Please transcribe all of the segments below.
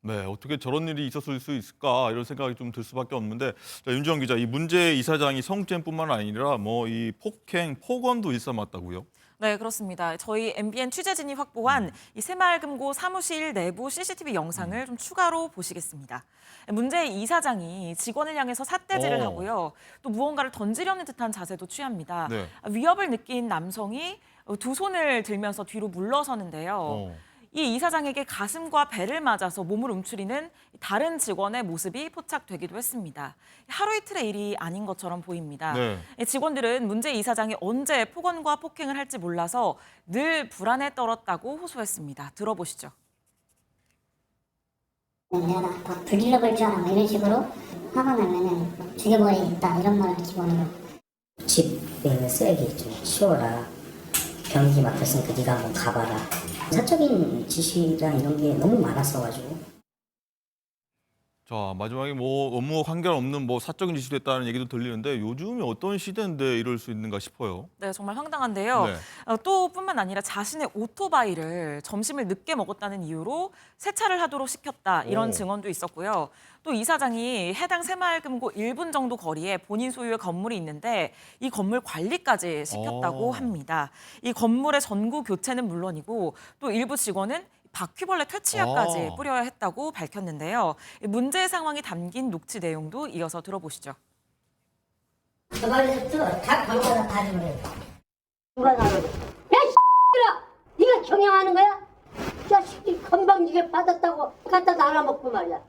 네, 어떻게 저런 일이 있었을 수 있을까 이런 생각이 좀 들 수밖에 없는데 자, 윤지영 기자, 이 문제 이사장이 성추행뿐만 아니라 뭐 이 폭행, 폭언도 일삼았다고요? 네, 그렇습니다. 저희 MBN 취재진이 확보한 이 새마을금고 사무실 내부 CCTV 영상을 좀 추가로 보시겠습니다. 문제의 이사장이 직원을 향해서 삿대질을 어, 하고요. 또 무언가를 던지려는 듯한 자세도 취합니다. 네. 위협을 느낀 남성이 두 손을 들면서 뒤로 물러서는데요. 어. 이 이사장에게 가슴과 배를 맞아서 몸을 움츠리는 다른 직원의 모습이 포착되기도 했습니다. 하루 이틀의 일이 아닌 것처럼 보입니다. 네. 직원들은 문제 이사장이 언제 폭언과 폭행을 할지 몰라서 늘 불안에 떨었다고 호소했습니다. 들어보시죠. 내가 다 불질러볼 줄 알아 뭐 이런 식으로 화가 나면은 죽여버리겠다 이런 말을 기본으로. 집에 있는 쓰레기 좀 치워라. 변기 맡았으니까 네가 한번 가봐라. 사적인 지시랑 이런 게 너무 많았어가지고. 자, 마지막에 뭐 업무와 관계없는 뭐 사적인 지시도 했다는 얘기도 들리는데 요즘이 어떤 시대인데 이럴 수 있는가 싶어요. 네, 정말 황당한데요. 네. 또 뿐만 아니라 자신의 오토바이를 점심을 늦게 먹었다는 이유로 세차를 하도록 시켰다. 이런 오. 증언도 있었고요. 또 이사장이 해당 새마을금고 1분 정도 거리에 본인 소유의 건물이 있는데 이 건물 관리까지 시켰다고 오. 합니다. 이 건물의 전구 교체는 물론이고 또 일부 직원은 바퀴벌레 퇴치약까지 아. 뿌려야 했다고 밝혔는데요. 문제의 상황이 담긴 녹취 내용도 이어서 들어보시죠. 저번에부터 다 걸거나 다 주래. 누가 나를 야 X들아 네가 경영하는 거야? 자식이 건방지게 받았다고 갖다 날아먹고 말이야.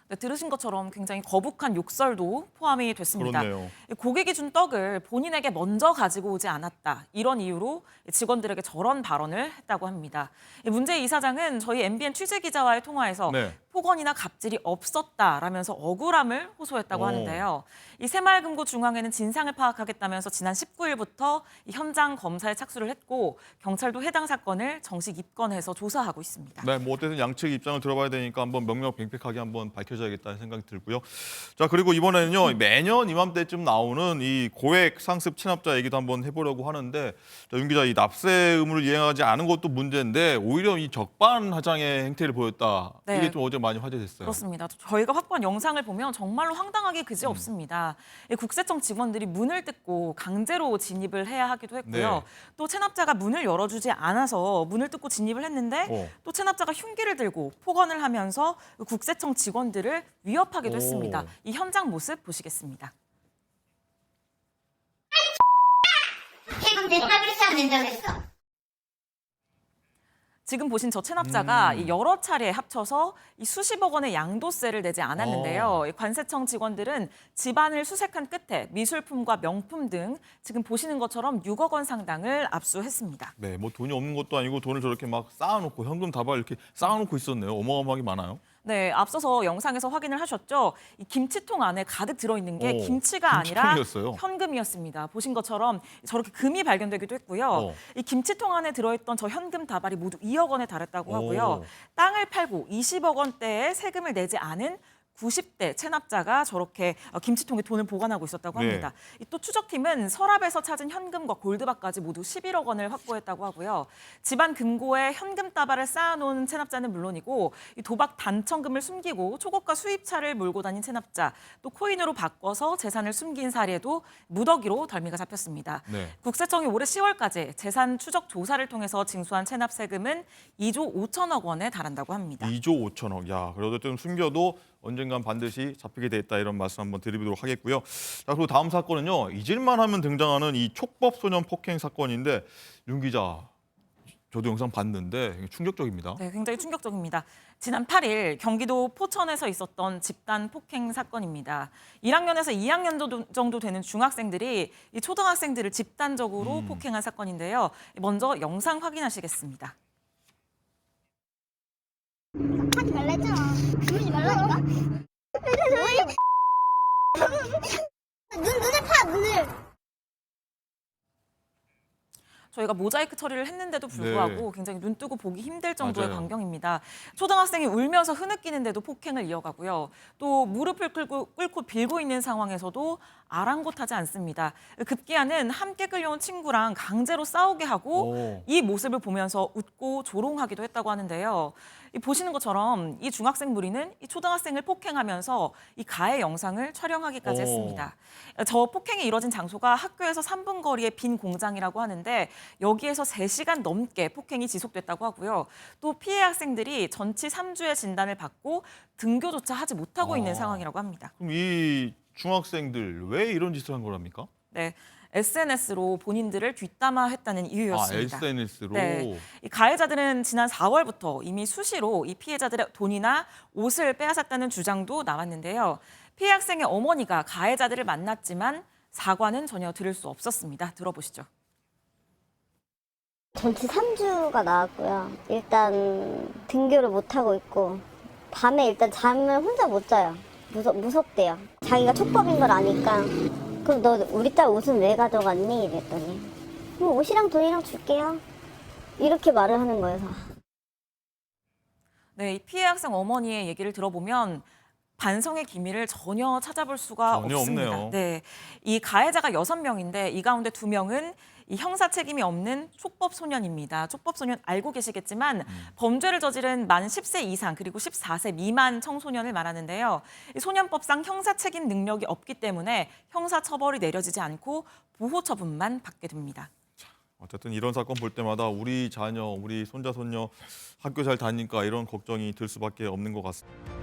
네, 들으신 것처럼 굉장히 거북한 욕설도 포함이 됐습니다. 그렇네요. 고객이 준 떡을 본인에게 먼저 가지고 오지 않았다. 이런 이유로 직원들에게 저런 발언을 했다고 합니다. 문제의 이사장은 저희 MBN 취재기자와의 통화에서 네. 폭언이나 갑질이 없었다라면서 억울함을 호소했다고 오. 하는데요. 이 새마을금고 중앙에는 진상을 파악하겠다면서 지난 19일부터 현장 검사에 착수를 했고 경찰도 해당 사건을 정식 입건해서 조사하고 있습니다. 네, 뭐 어쨌든 양측의 입장을 들어봐야 되니까 한번 명명백백하게 한번 밝혀져야겠다는 생각이 들고요. 자, 그리고 이번에는요, 매년 이맘때쯤 나오는 이 고액 상습 체납자 얘기도 한번 해보려고 하는데, 자, 윤 기자, 이 납세 의무를 이행하지 않은 것도 문제인데 오히려 이 적반하장의 행태를 보였다. 네. 이게 좀 어제 많이 화제됐어요. 그렇습니다. 저희가 확보한 영상을 보면 정말로 황당하기 그지없습니다. 이 국세청 직원들이 문을 뜯고 강제로 진입을 해야 하기도 했고요. 네. 또 체납자가 문을 열어주지 않아서 문을 뜯고 진입을 했는데 어. 또 체납자가 흉기를 들고 폭언을 하면서 국세청 직원들을 위협하기도 오. 했습니다. 이 현장 모습 보시겠습니다. 세금 대파그릇이 안 낸다고 했어. 지금 보신 저 체납자가 이 여러 차례에 합쳐서 이 수십억 원의 양도세를 내지 않았는데요. 이 관세청 직원들은 집안을 수색한 끝에 미술품과 명품 등 지금 보시는 것처럼 6억 원 상당을 압수했습니다. 네, 뭐 돈이 없는 것도 아니고 돈을 저렇게 막 쌓아놓고 현금 다발 이렇게 쌓아놓고 있었네요. 어마어마하게 많아요. 네, 앞서서 영상에서 확인을 하셨죠. 이 김치통 안에 가득 들어있는 게 오, 김치가 아니라 김치통이었어요? 현금이었습니다. 보신 것처럼 저렇게 금이 발견되기도 했고요. 어. 이 김치통 안에 들어있던 저 현금 다발이 모두 2억 원에 달했다고 하고요. 오. 땅을 팔고 20억 원대의 세금을 내지 않은 90대 체납자가 저렇게 김치통에 돈을 보관하고 있었다고 네. 합니다. 또 추적팀은 서랍에서 찾은 현금과 골드바까지 모두 11억 원을 확보했다고 하고요. 집안 금고에 현금 다발을 쌓아놓은 체납자는 물론이고 이 도박 단천금을 숨기고 초고가 수입차를 몰고 다닌 체납자, 또 코인으로 바꿔서 재산을 숨긴 사례도 무더기로 덜미가 잡혔습니다. 네. 국세청이 올해 10월까지 재산 추적 조사를 통해서 징수한 체납 세금은 2조 5천억 원에 달한다고 합니다. 2조 5천억. 야, 그래도 좀 숨겨도 언젠간 반드시 잡히게 돼 있다 이런 말씀 한번 드리도록 하겠고요. 자, 그리고 다음 사건은요. 잊을만 하면 등장하는 이 촉법 소년 폭행 사건인데 윤 기자, 저도 영상 봤는데 충격적입니다. 네, 굉장히 충격적입니다. 지난 8일 경기도 포천에서 있었던 집단 폭행 사건입니다. 1학년에서 2학년 정도 되는 중학생들이 이 초등학생들을 집단적으로 폭행한 사건인데요. 먼저 영상 확인하시겠습니다. 하지 말라 했잖아. 그러지 말라니까. 눈을 파, 눈을. 저희가 모자이크 처리를 했는데도 불구하고 네. 굉장히 눈 뜨고 보기 힘들 정도의 맞아요. 광경입니다. 초등학생이 울면서 흐느끼는데도 폭행을 이어가고요. 또 무릎을 꿇고 빌고 있는 상황에서도 아랑곳하지 않습니다. 급기야는 함께 끌려온 친구랑 강제로 싸우게 하고 오. 이 모습을 보면서 웃고 조롱하기도 했다고 하는데요. 이 보시는 것처럼 이 중학생 무리는 이 초등학생을 폭행하면서 이 가해 영상을 촬영하기까지 오. 했습니다. 저 폭행이 이뤄진 장소가 학교에서 3분 거리의 빈 공장이라고 하는데 여기에서 3시간 넘게 폭행이 지속됐다고 하고요. 또 피해 학생들이 전치 3주의 진단을 받고 등교조차 하지 못하고 있는 상황이라고 합니다. 그럼 이 중학생들 왜 이런 짓을 한 거랍니까? 네, SNS로 본인들을 뒷담화했다는 이유였습니다. SNS로. 네, 이 가해자들은 지난 4월부터 이미 수시로 이 피해자들의 돈이나 옷을 빼앗았다는 주장도 나왔는데요. 피해 학생의 어머니가 가해자들을 만났지만 사과는 전혀 들을 수 없었습니다. 들어보시죠. 전치 3주가 나왔고요. 일단 등교를 못하고 있고 밤에 일단 잠을 혼자 못 자요. 무섭대요. 자기가 촉법인 걸 아니까 그럼 너 우리 딸 옷은 왜 가져갔니? 이랬더니 뭐 옷이랑 돈이랑 줄게요. 이렇게 말을 하는 거예요. 네, 이 피해 학생 어머니의 얘기를 들어보면 반성의 기미를 전혀 찾아볼 수가 전혀 없습니다. 없네요. 네, 이 가해자가 6명인데 이 가운데 2명은 이 형사 책임이 없는 촉법 소년입니다. 촉법 소년 알고 계시겠지만 범죄를 저지른 만 10세 이상 그리고 14세 미만 청소년을 말하는데요. 이 소년법상 형사 책임 능력이 없기 때문에 형사 처벌이 내려지지 않고 보호 처분만 받게 됩니다. 어쨌든 이런 사건 볼 때마다 우리 자녀, 우리 손자, 손녀 학교 잘 다니니까 이런 걱정이 들 수밖에 없는 것 같습니다.